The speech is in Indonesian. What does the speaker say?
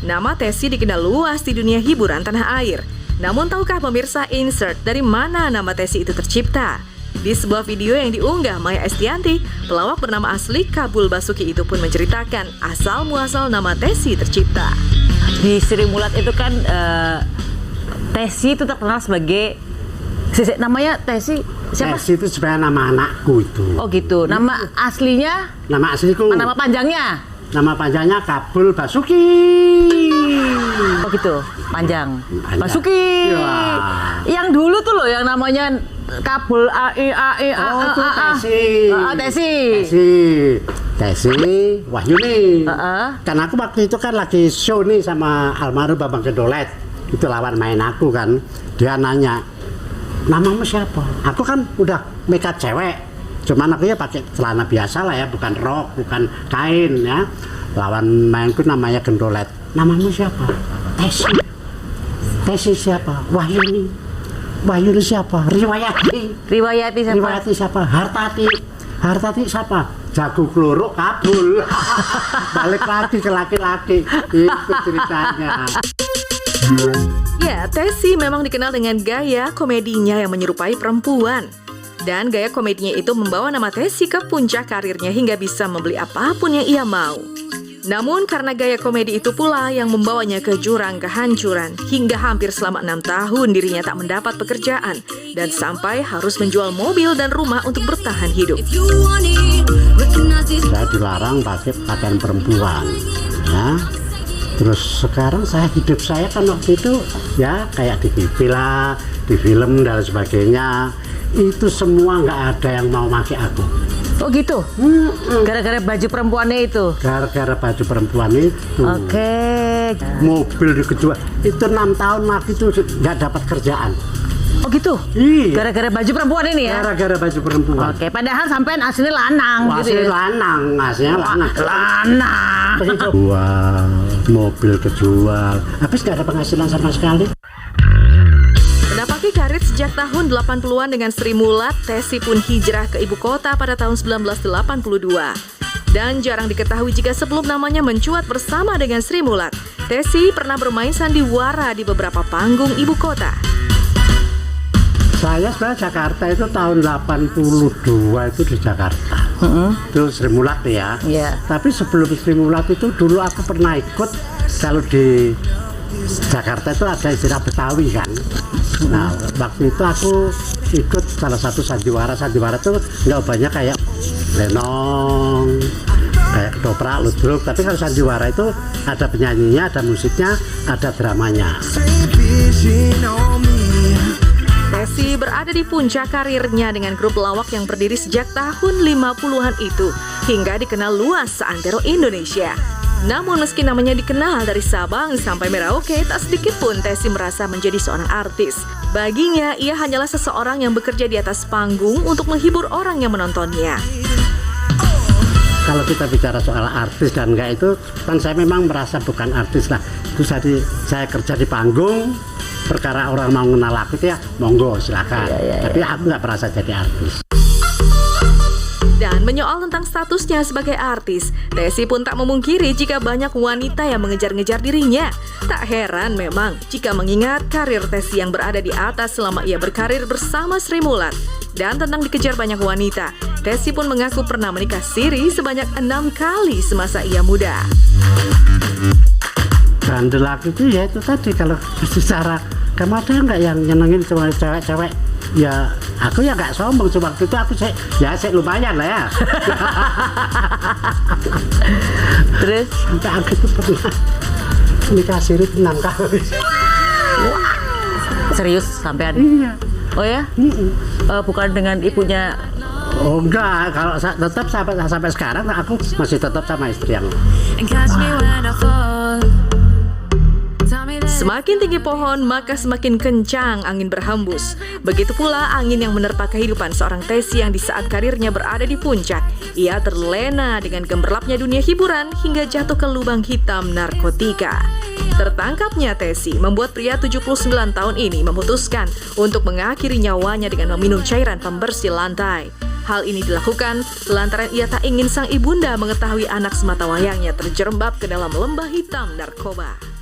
Nama Tessy dikenal luas di dunia hiburan tanah air. Namun tahukah pemirsa insert dari mana nama Tessy itu tercipta? Di sebuah video yang diunggah Maya Estianty, pelawak bernama asli Kabul Basuki itu pun menceritakan asal-muasal nama Tessy tercipta. Di Sri Mulat itu kan Tessy itu terkenal sebagai namanya Tessy siapa? Tessy itu sebenarnya nama anakku itu. Oh gitu. Nama aslinya? Nama asliku. Nama panjangnya? Nama panjangnya Kabul Basuki. Oh gitu, panjang. Basuki. Ya. Yang dulu tuh loh, yang namanya Kabul Tessy Wahyuni. Kan aku waktu itu kan lagi show nih sama almarhum Bambang Gendolet. Itu lawan main aku kan. Dia nanya, namamu siapa? Aku kan udah makeup cewek. Cuman aku ya pakai celana biasa lah ya, bukan rok, bukan kain ya. Lawan mainku namanya Gendolet. Namamu siapa? Tessy. Tessy siapa? Wahyuni. Wahyuni siapa? Riwayati. Riwayati siapa? Riwayati siapa? Hartati. Hartati siapa? Jago kloro Kabul. Balik lagi ke laki-laki. Itu ceritanya. Ya, Tessy memang dikenal dengan gaya komedinya yang menyerupai perempuan. Dan gaya komedinya itu membawa nama Tessy ke puncak karirnya hingga bisa membeli apapun yang ia mau. Namun karena gaya komedi itu pula yang membawanya ke jurang kehancuran hingga hampir selama 6 tahun dirinya tak mendapat pekerjaan dan sampai harus menjual mobil dan rumah untuk bertahan hidup. Saya dilarang pakai pakaian perempuan ya. Terus sekarang hidup saya kan waktu itu ya kayak di TV lah, di film dan sebagainya. Itu semua nggak ada yang mau pakai aku. Oh gitu? Gara-gara baju perempuannya itu? Gara-gara baju perempuan itu. Oke. Mobil dijual. Itu 6 tahun lagi itu nggak dapat kerjaan. Oh gitu? Iya. Gara-gara baju perempuan ini ya? Gara-gara baju perempuan. Oke, padahal sampean aslinya lanang gitu ya? Aslinya lanang. Lanang. Jual, mobil kejual. Habis nggak ada penghasilan sama sekali. Menapaki karir sejak tahun 80-an dengan Sri Mulat, Tessy pun hijrah ke ibu kota pada tahun 1982. Dan jarang diketahui jika sebelum namanya mencuat bersama dengan Sri Mulat, Tessy pernah bermain sandiwara di beberapa panggung ibu kota. Saya sebenarnya Jakarta itu tahun 82 itu di Jakarta. Itu Sri Mulat ya. Yeah. Tapi sebelum Sri Mulat itu dulu aku pernah ikut, kalau di Jakarta itu ada istilah Betawi kan. Nah waktu itu aku ikut salah satu sandiwara itu nggak banyak kayak lenong, kayak ketoprak, ludruk. Tapi kalau sandiwara itu ada penyanyinya, ada musiknya, ada dramanya. Tessy berada di puncak karirnya dengan grup lawak yang berdiri sejak tahun 50-an itu hingga dikenal luas seantero Indonesia. Namun meski namanya dikenal dari Sabang sampai Merauke, tak sedikit pun Tessy merasa menjadi seorang artis. Baginya, ia hanyalah seseorang yang bekerja di atas panggung untuk menghibur orang yang menontonnya. Kalau kita bicara soal artis dan enggak itu, kan saya memang merasa bukan artis lah. Itu saya kerja di panggung, perkara orang mau kenal aku ya, monggo silakan. Tapi aku nggak merasa jadi artis. Dan menyoal tentang statusnya sebagai artis, Tessy pun tak memungkiri jika banyak wanita yang mengejar-ngejar dirinya. Tak heran memang jika mengingat karir Tessy yang berada di atas selama ia berkarir bersama Sri Mulat. Dan tentang dikejar banyak wanita, Tessy pun mengaku pernah menikah siri sebanyak 6 kali semasa ia muda. Bandel aku itu ya itu tadi, kalau bicara kamu ada nggak yang nyenengin cuma cewek-cewek? Ya aku ya nggak sombong, cuma waktu itu aku lumayan lah ya. Terus? Sampai aku itu pernah nikah siri 6 kali. Serius sampean? Iya. Oh ya? Bukan dengan ibunya? Oh enggak, kalau tetap sampai sekarang aku masih tetap sama istri yang. Semakin tinggi pohon, maka semakin kencang angin berhembus. Begitu pula angin yang menerpa kehidupan seorang Tessy yang di saat karirnya berada di puncak. Ia terlena dengan gemerlapnya dunia hiburan hingga jatuh ke lubang hitam narkotika. Tertangkapnya Tessy membuat pria 79 tahun ini memutuskan untuk mengakhiri nyawanya dengan meminum cairan pembersih lantai. Hal ini dilakukan lantaran ia tak ingin sang ibunda mengetahui anak sematawayangnya terjerembab ke dalam lembah hitam narkoba.